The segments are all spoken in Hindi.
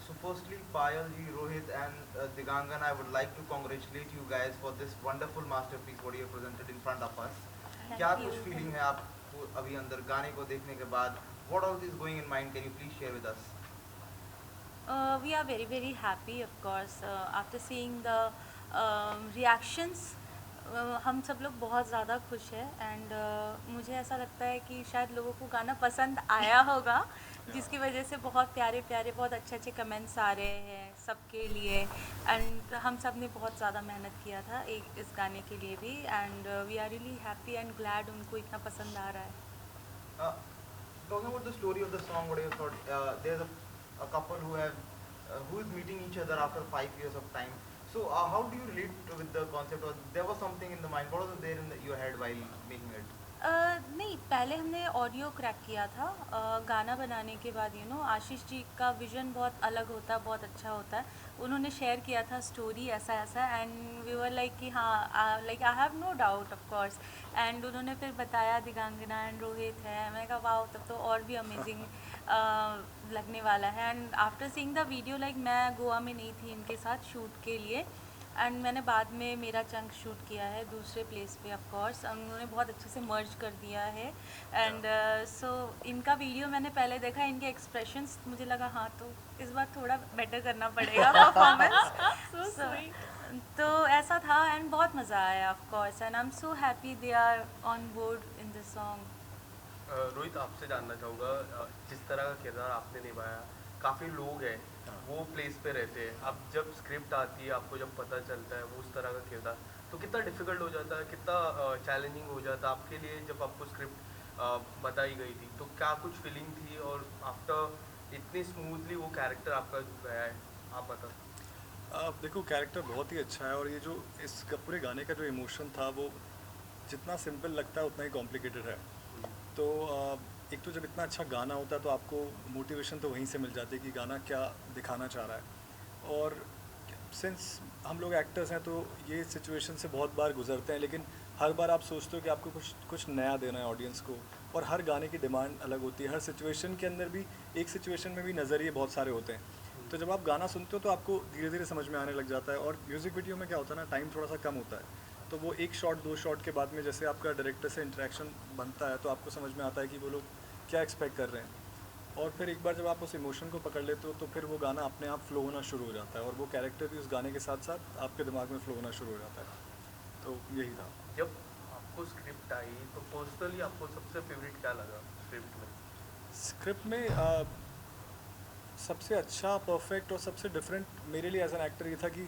So firstly, Payal ji, Rohit and Digangan, I would like to congratulate you guys for this wonderful masterpiece what you have presented in front of us. क्या Thank कुछ you. फीलिंग है आपको अभी अंदर गाने को देखने के बाद? What all is going in mind? Can you please share with us? We are very very happy of course after seeing the reactions. हम सब लोग बहुत ज़्यादा खुश हैं एंड मुझे ऐसा लगता है कि शायद लोगों को गाना पसंद आया होगा जिसकी वजह से बहुत प्यारे प्यारे बहुत अच्छे अच्छे कमेंट्स आ रहे हैं सबके लिए एंड हम सब ने बहुत ज़्यादा मेहनत किया था एक इस गाने के लिए भी and we are really happy and glad उनको इतना पसंद आ रहा है. Uh, Talking about the story of the song, what you thought? There's a couple who is meeting each other after 5 years of time. So how do you relate with the concept? Or there was something in the mind. What was there in your head while making it? नहीं पहले हमने ऑडियो क्रैक किया था गाना बनाने के बाद आशीष जी का विज़न बहुत अलग होता है बहुत अच्छा होता है. उन्होंने शेयर किया था स्टोरी ऐसा ऐसा एंड वी वर लाइक कि हाँ like I have no doubt of course and उन्होंने फिर बताया दिगांगना एंड रोहित है. मैं कहा वाओ तब तो और भी अमेजिंग लगने वाला है. And after seeing the video like मैं गोवा में नहीं थी इनके साथ शूट के लिए एंड मैंने बाद में मेरा चंक शूट किया है दूसरे प्लेस पे. ऑफ कोर्स उन्होंने बहुत अच्छे से मर्ज कर दिया है एंड सो इनका वीडियो मैंने पहले देखा इनके एक्सप्रेशंस मुझे लगा हाँ तो इस बार थोड़ा बेटर करना पड़ेगा परफॉर्मेंस. तो ऐसा था एंड बहुत मज़ा आया of course and I am so happy they are on board in this song. Rohit आपसे जानना चाहूँगा जिस तरह का किरदार आपने निभाया काफ़ी लोग हैं वो प्लेस पे रहते हैं. अब जब स्क्रिप्ट आती है आपको जब पता चलता है वो उस तरह का किरदार तो कितना डिफिकल्ट हो जाता है कितना चैलेंजिंग हो जाता है आपके लिए जब आपको स्क्रिप्ट बताई गई थी तो क्या कुछ फीलिंग थी और आफ्टर इतनी स्मूथली वो कैरेक्टर आपका गया है आप बता. आप देखो कैरेक्टर बहुत ही अच्छा है और ये जो इस पूरे गाने का जो इमोशन था वो जितना सिंपल लगता है उतना ही कॉम्प्लिकेटेड है. तो एक तो जब इतना अच्छा गाना होता है तो आपको मोटिवेशन तो वहीं से मिल जाती है कि गाना क्या दिखाना चाह रहा है. और सिंस हम लोग एक्टर्स हैं तो ये सिचुएशन से बहुत बार गुजरते हैं लेकिन हर बार आप सोचते हो कि आपको कुछ कुछ नया देना है ऑडियंस को. और हर गाने की डिमांड अलग होती है. हर सिचुएशन के अंदर भी एक सिचुएशन में भी नज़रिए बहुत सारे होते हैं. तो जब आप गाना सुनते हो तो आपको धीरे धीरे समझ में आने लग जाता है. और म्यूज़िक वीडियो में क्या होता है ना टाइम थोड़ा सा कम होता है तो वो एक शॉट दो शॉट के बाद में जैसे आपका डायरेक्टर से इंटरेक्शन बनता है तो आपको समझ में आता है कि वो लोग क्या एक्सपेक्ट कर रहे हैं. और फिर एक बार जब आप उस इमोशन को पकड़ लेते हो तो फिर वो गाना अपने आप फ्लो होना शुरू हो जाता है और वो कैरेक्टर भी उस गाने के साथ साथ आपके दिमाग में फ्लो होना शुरू हो जाता है. तो यही था. जब आपको स्क्रिप्ट आई तो पर्सनली आपको सबसे फेवरेट क्या लगा स्क्रिप्ट में. स्क्रिप्ट में सबसे अच्छा परफेक्ट और सबसे डिफरेंट मेरे लिए एज एन एक्टर ये था कि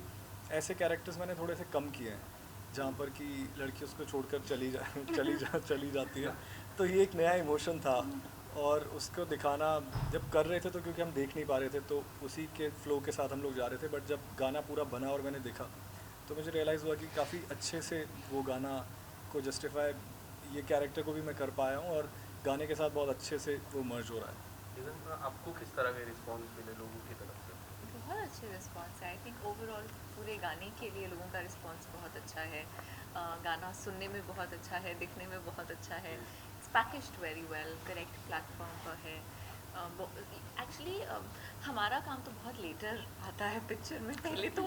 ऐसे कैरेक्टर्स मैंने थोड़े से कम किए हैं जहाँ पर कि लड़की उसको छोड़कर चली जाती है. तो ये एक नया इमोशन था और उसको दिखाना जब कर रहे थे तो क्योंकि हम देख नहीं पा रहे थे तो उसी के फ्लो के साथ हम लोग जा रहे थे. बट जब गाना पूरा बना और मैंने देखा तो मुझे रियलाइज़ हुआ कि काफ़ी अच्छे से वो गाना को जस्टिफाई ये कैरेक्टर को भी मैं कर पाया हूँ और गाने के साथ बहुत अच्छे से वो मर्ज हो रहा है. आपको किस तरह के रिस्पॉन्स मिले लोगों की तरफ से. बहुत अच्छे रिस्पॉन्स है. आई थिंक ओवरऑल पूरे गाने के लिए लोगों का रिस्पॉन्स बहुत अच्छा है. गाना सुनने में बहुत अच्छा है दिखने में बहुत अच्छा है. It's packaged very well correct platform पर है. एक्चुअली हमारा काम तो बहुत लेटर आता है पिक्चर में. पहले तो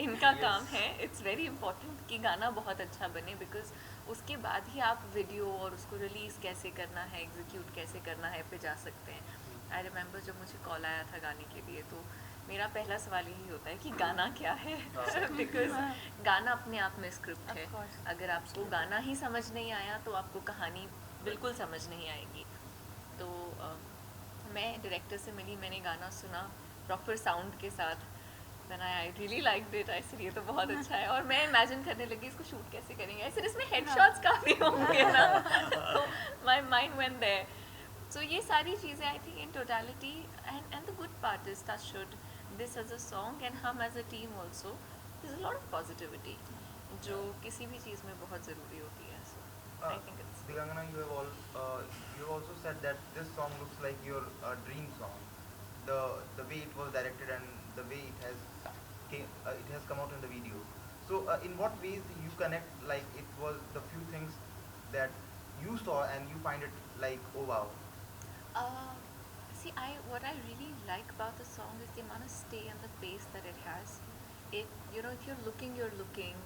इनका काम है. इट्स वेरी इंपॉर्टेंट कि गाना बहुत अच्छा बने बिकॉज उसके बाद ही आप वीडियो और उसको रिलीज़ कैसे करना है एग्जीक्यूट कैसे करना है पे जा सकते हैं. आई रिमेंबर जब मुझे कॉल आया था गाने के लिए तो मेरा पहला सवाल यही होता है कि गाना क्या है बिकॉज गाना अपने आप में स्क्रिप्ट है. अगर आपको गाना ही समझ नहीं आया तो आपको कहानी बिल्कुल समझ नहीं आएगी. तो मैं डायरेक्टर से मिली मैंने गाना सुना प्रॉपर साउंड के साथ. Then I really liked it. I said ये तो बहुत अच्छा है और मैं इमेजिन करने लगी इसको शूट कैसे करेंगे. आई सेड इसमें हेडशॉट्स काफ़ी होंगे ना. तो my mind went there. So ये सारी चीज़ें I think in totality and the good part is that should this as a song and हम as a team also this a lot of positivity जो किसी भी चीज़ में बहुत ज़रूरी होती है. So I think it's Dilangana, you have also said that this song looks like your dream song. The way it was directed and the way it has come out in the video. So in what ways you connect like it was the few things that you saw and you find it like oh wow. See, what I really like about the song is the amount of stay and the pace that it has. If you're looking, you're looking.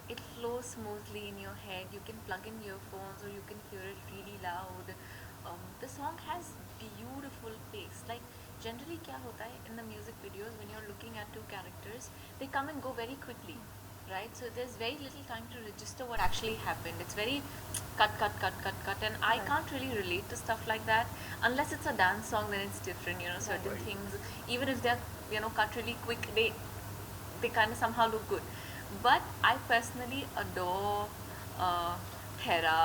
It flows smoothly in your head. You can plug in earphones or you can hear it really loud. The song has beautiful pace. Like generally, क्या होता है in the music videos when you're looking at two characters, they come and go very quickly, right? So there's very little time to register what actually happened. It's very cut, cut, cut, cut, cut, and I Right. can't really relate to stuff like that unless it's a dance song. Then it's different, certain Right. things, even if they're cut really quick, they kind of somehow look good. But I personally adore Hera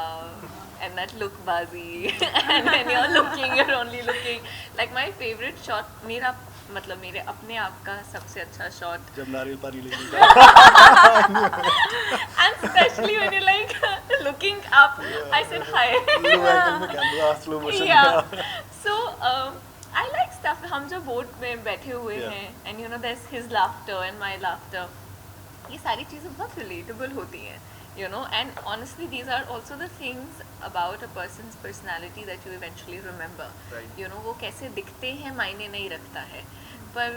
and that look bazi. And when you're looking, you're only looking. Like my favorite shot, मेरे अपने आप का सबसे अच्छा shot. जब नारियल पानी लेने And especially when you're like looking up, I said hi. Camera slow motion Yeah. So I like stuff. हम जो boat में बैठे हुए Yeah. हैं, and there's his laughter and my laughter. ये सारी चीज़ें बहुत relatable होती हैं, and honestly these are also the things about a person's personality that you eventually remember. Right. वो कैसे दिखते हैं मायने नहीं रखता है, पर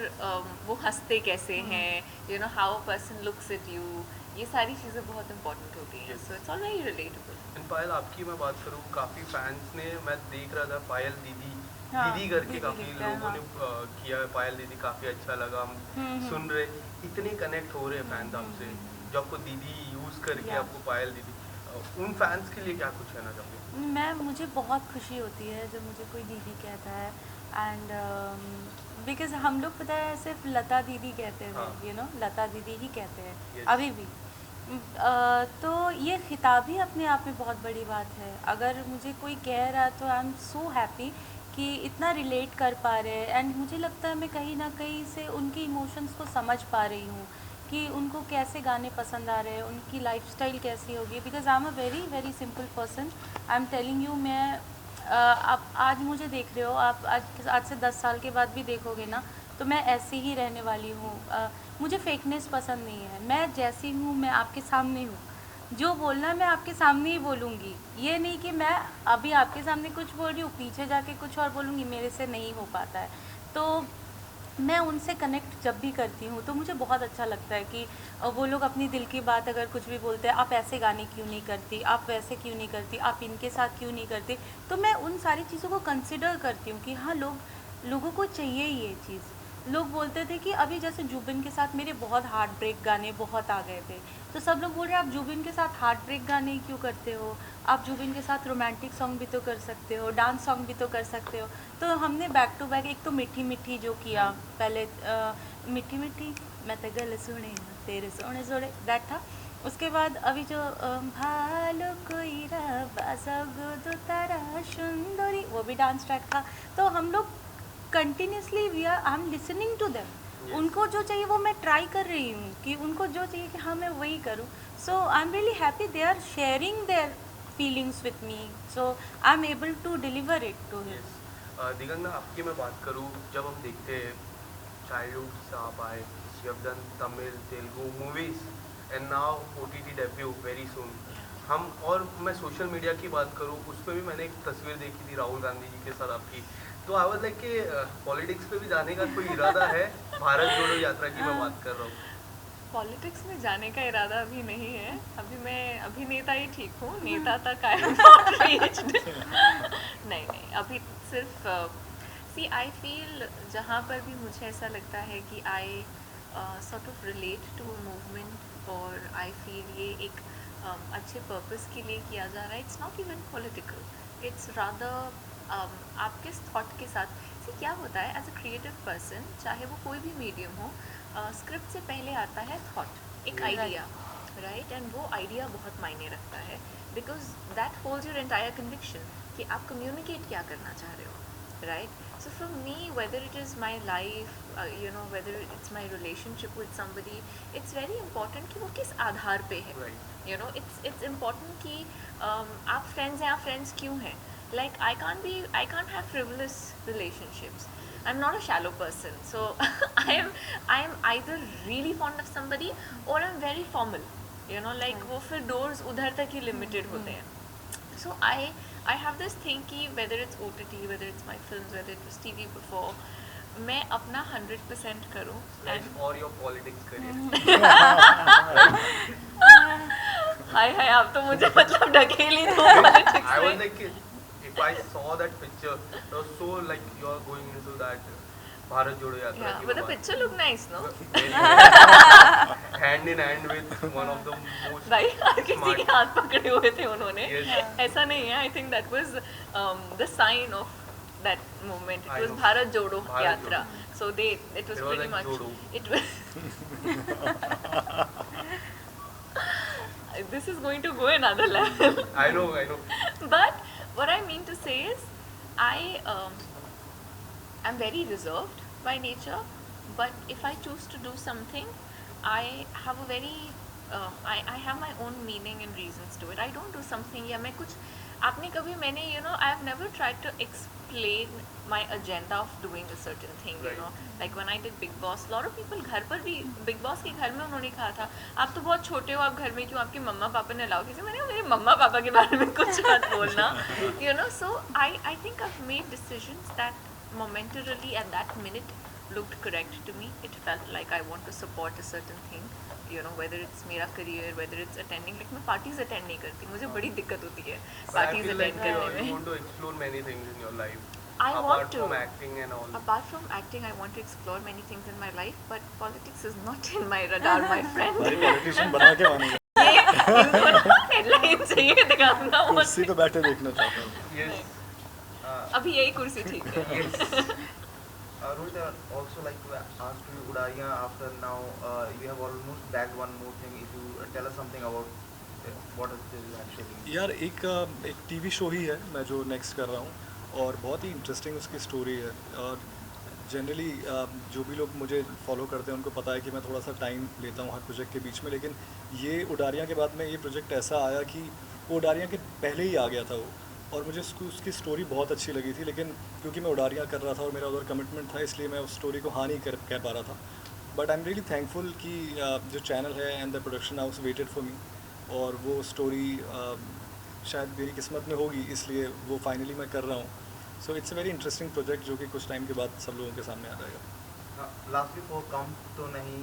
वो हंसते कैसे हैं, how a person looks at you, ये सारी चीज़ें बहुत important होती हैं. Yes. So it's all very relatable. And पायल आपकी मैं बात करूँ, काफ़ी फैंस ने, मैं देख रहा था पायल दीदी हाँ, दीदी करके दीदी काफ़ी लिखता है, लोगों ने किया है, पायल दीदी काफ़ी अच्छा लगा, हम सुन रहे, इतने कनेक्ट हो रहे हैं फैंस आपसे, जो आपको दीदी यूज़ करके Yeah. आपको पायल दीदी, उन फैंस के लिए क्या कुछ कहना चाहोगे? मुझे बहुत खुशी होती है जब मुझे कोई दीदी कहता है. एंड बिकॉज हम लोग पता है सिर्फ लता दीदी कहते हाँ. हैं, लता दीदी ही कहते हैं Yes. अभी भी. तो ये खिताब ही अपने आप में बहुत बड़ी बात है. अगर मुझे कोई कह रहा तो आई एम सो हैप्पी कि इतना रिलेट कर पा रहे हैं. एंड मुझे लगता है मैं कहीं ना कहीं से उनके इमोशंस को समझ पा रही हूँ कि उनको कैसे गाने पसंद आ रहे हैं, उनकी लाइफस्टाइल कैसी होगी. Because I am a very very simple person. I am telling you, मैं आप आज मुझे देख रहे हो, आप आज से 10 साल के बाद भी देखोगे ना, तो मैं ऐसी ही रहने वाली हूँ. मुझे फेकनेस पसंद नहीं है. मैं जैसी हूँ मैं आपके सामने हूँ. जो बोलना है मैं आपके सामने ही बोलूँगी. ये नहीं कि मैं अभी आपके सामने कुछ बोल रही हूँ, पीछे जाके कुछ और बोलूँगी. मेरे से नहीं हो पाता है. तो मैं उनसे कनेक्ट जब भी करती हूँ तो मुझे बहुत अच्छा लगता है कि वो लोग अपनी दिल की बात अगर कुछ भी बोलते हैं, आप ऐसे गाने क्यों नहीं करती, आप वैसे क्यों नहीं करती, आप इनके साथ क्यों नहीं करती, तो मैं उन सारी चीज़ों को कंसिडर करती हूँ कि हाँ, लोगों को चाहिए ये चीज़. लोग बोलते थे कि अभी जैसे जुबिन के साथ मेरे बहुत हार्ट ब्रेक गाने बहुत आ गए थे, तो सब लोग बोल रहे हैं आप जुबिन के साथ हार्ट ब्रेक गाने क्यों करते हो, आप जुबिन के साथ रोमांटिक सॉन्ग भी तो कर सकते हो, डांस सॉन्ग भी तो कर सकते हो. तो हमने बैक टू बैक, एक तो मीठी मीठी जो किया पहले, मीठी मीठी मैं तो गल सुने तेरे सोने सोने, दैट था. उसके बाद अभी जो भालो कोई तारा सुंदरी, वो भी डांस ट्रैक था. तो हम लोग continuously I am listening to them. Yes. उनको जो चाहिए वो मैं ट्राई कर रही हूँ कि उनको जो चाहिए कि हाँ मैं वही करूँ. So I am really happy they are sharing their feelings with me, so I am able to deliver it to him. Diganga आपकी मैं बात करूँ, जब हम देखते हैं चाइल्डहुड से आप आए, you have done Tamil Telugu movies and now OTT debut very soon. हम, और मैं सोशल मीडिया की बात करूँ, उस पर भी मैंने एक तस्वीर देखी थी राहुल गांधी जी के साथ आपकी. तो आई वाज लाइक कि पॉलिटिक्स पे भी जाने का कोई इरादा है? भारत जोड़ो यात्रा की मैं बात कर रहा हूँ. पॉलिटिक्स में जाने का इरादा अभी नहीं है. अभी मैं अभिनेता ही ठीक हूँ, नेता तक आई एम नॉट रीच्ड. नहीं, अभी सिर्फ सी आई फील जहाँ पर भी मुझे ऐसा लगता है कि I sort of relate to a movement, और आई फील ये एक अच्छे पर्पस के लिए किया जा रहा है. It's not even political, it's rather आपके थॉट के साथ. सी क्या होता है एज अ क्रिएटिव पर्सन, चाहे वो कोई भी मीडियम हो, स्क्रिप्ट से पहले आता है थॉट, एक Right. Idea, right. एंड वो आइडिया बहुत मायने रखता है, because that holds your entire conviction कि आप कम्युनिकेट क्या करना चाह रहे हो, right. So for me, whether it is my life, whether it's my relationship with somebody, it's very important कि वो किस आधार पे है. Right. It's important कि आप friends हैं, आप friends क्यों हैं. Like I can't have frivolous relationships. I'm not a shallow person, so I am either really fond of somebody or I'm very formal. Like वो फिर doors उधर तक ही limited होते हैं. So I have this thing कि whether it's OTT, whether it's my films, whether it was TV before, मैं अपना 100% करूँ and और योर पॉलिटिक्स करियर हाय हाय आप तो मुझे मतलब ढकेल ही दो politics I was में। like, if I saw that picture, it was so like you are going into that Bharat जोड़ो यात्रा Yeah, की but the बात। picture look nice, no? Hand in hand with one of the most भाई हर किसी smart- के हाथ पकड़े हुए थे उन्होंने। Yes. ऐसा नहीं है। I think that was the sign of that moment. It I was know. Bharat जोड़ो भारत यात्रा. जोड़ो। So it was They were pretty like much. जोड़ो। It was. This is going to go another level. I know. But what I mean to say is, I am very reserved by nature. But if I choose to do something, I have a very I have my own meaning and reasons to it. I don't do something या मैं कुछ आपने कभी मैंने I have never tried to explain my agenda of doing a certain thing, Right. like when I did Big Boss, lot of people घर पर भी Big Boss के घर में उन्होंने कहा था आप तो बहुत छोटे हो आप घर में क्यों आपके मम्मा पापा ने अलाउ किया मैंने कहा, मेरे मम्मा पापा के बारे में कुछ मत बोलना so I think I've made decisions that momentarily at that minute looked correct to me. It felt like I want to support a certain thing, whether it's मेरा career, whether it's attending, like मैं parties attend नहीं करती, मुझे बड़ी दिक्कत होती है But I parties feel attend like करने you में। want to explore many things in your life. I apart want to. from acting and all. Apart from acting, I want to explore many things in my life, but politics is not in my radar, my friend. भाई पॉलिटिशियन बना के मानेगा, ये इनको ना headline चाहिए दिखाना कुर्सी पे बैठे देखना चाहता हूँ। Yes. अभी यही कुर्सी ठीक है। Yes. Rohit, I would also like to ask you, Udariya, after now you have almost bagged one more thing. If you tell us something about what it is actually. यार एक टीवी शो ही है मैं जो नेक्स्ट कर रहा हूँ और बहुत ही इंटरेस्टिंग उसकी स्टोरी है और जनरली जो भी लोग मुझे फॉलो करते हैं उनको पता है कि मैं थोड़ा सा टाइम लेता हूँ हर प्रोजेक्ट के बीच में, लेकिन ये उडारियाँ के बाद में ये प्रोजेक्ट ऐसा आया कि वो उडारियाँ के पहले ही आ गया था वो और मुझे उसकी स्टोरी बहुत अच्छी लगी थी, लेकिन क्योंकि मैं उडारियाँ कर रहा था और मेरा उधर कमिटमेंट था इसलिए मैं उस स्टोरी को हाँ नहीं कह पा रहा था। But I am really thankful कि जो चैनल है and the production house waited for me और वो स्टोरी शायद मेरी किस्मत में होगी इसलिए वो फाइनली मैं कर रहा हूँ। So it's a very interesting project जो कि कुछ टाइम के बाद सब लोगों के सामने आ जाएगा। Lastly, for Come To Nahi,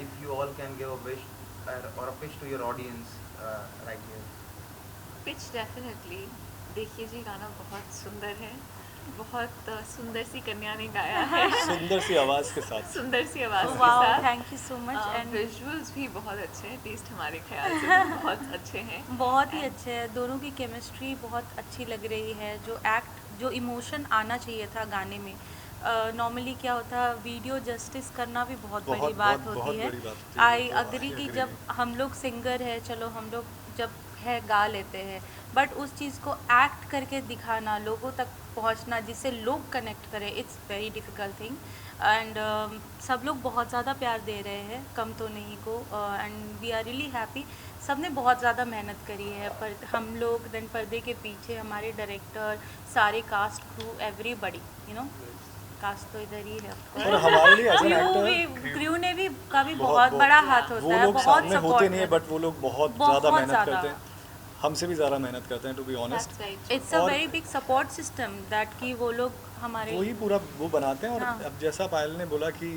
if you all can give a wish or a pitch to your audience right here. Pitch definitely. देखिए जी गाना बहुत सुंदर है, बहुत सुंदर सी कन्या ने गाया है सुंदर सी आवाज़ के साथ। सुंदर सी आवाज़ के वाओ, साथ। Thank you so much and visuals भी बहुत अच्छे हैं, टेस्ट हमारे ख्याल से भी बहुत अच्छे हैं। बहुत ही अच्छे है, दोनों की केमिस्ट्री बहुत अच्छी लग रही है। जो इमोशन आना चाहिए था गाने में, नॉर्मली क्या होता है वीडियो जस्टिस करना भी बहुत बड़ी बात होती है। आई अग्री कि जब हम लोग सिंगर है, चलो हम लोग जब है गा लेते हैं, बट उस चीज़ को एक्ट करके दिखाना, लोगों तक पहुंचना जिससे लोग कनेक्ट करें, it's very difficult thing and सब लोग बहुत ज़्यादा प्यार दे रहे हैं कम तो नहीं को and we are really happy. सब ने बहुत ज़्यादा मेहनत करी है, पर हम लोग देन पर्दे के पीछे हमारे डायरेक्टर, सारे कास्ट क्रू, एवरीबडी कास्ट तो इधर ही है और हमारे लिए एज एन एक्टर क्रू ने भी का भी बहुत बड़ा हाथ होता है, वो लोग बहुत सामने होते सपोर्ट नहीं है बट वो लोग बहुत ज़्यादा मेहनत करते हैं, हमसे भी ज़्यादा मेहनत करते हैं to be honest. It's a very big support system that कि वो लोग हमारे वही पूरा वो बनाते हैं और हाँ। अब जैसा पायल ने बोला कि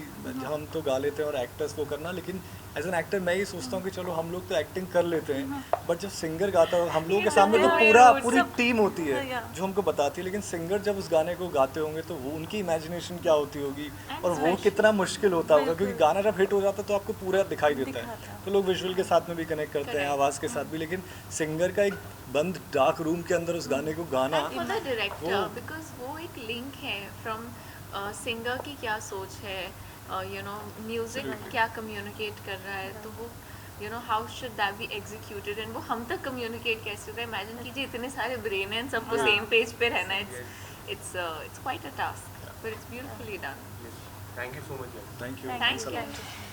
हम तो गा लेते हैं और एक्टर्स वो करना, लेकिन एज एन एक्टर मैं ये सोचता हूँ कि चलो हम लोग तो एक्टिंग कर लेते हैं बट जब सिंगर गाता है हम लोगों के सामने तो पूरी टीम होती है जो हमको बताती है, लेकिन सिंगर जब उस गाने को गाते होंगे तो वो उनकी इमेजिनेशन क्या होती होगी और वो कितना मुश्किल होता होगा, क्योंकि गाना जब हिट हो जाता है तो आपको पूरा दिखाई देता है, तो लोग विजुअल के साथ में भी कनेक्ट करते हैं, आवाज़ के साथ भी, लेकिन सिंगर का एक बंद डार्क रूम के अंदर उस गाने को गाना फॉर द डायरेक्टर बिकॉज वो एक लिंक है फ्रॉम सिंगर की क्या सोच है, म्यूजिक क्या कम्युनिकेट कर रहा है, तो वो how should that be executed and वो हम तक कम्युनिकेट कैसे होता है। इमेजिन कीजिए इतने सारे ब्रेन हैं, सबको सेम पेज पे रहना है, it's quite a task but it's beautifully done. Thank you so much. Thank you. Thank you.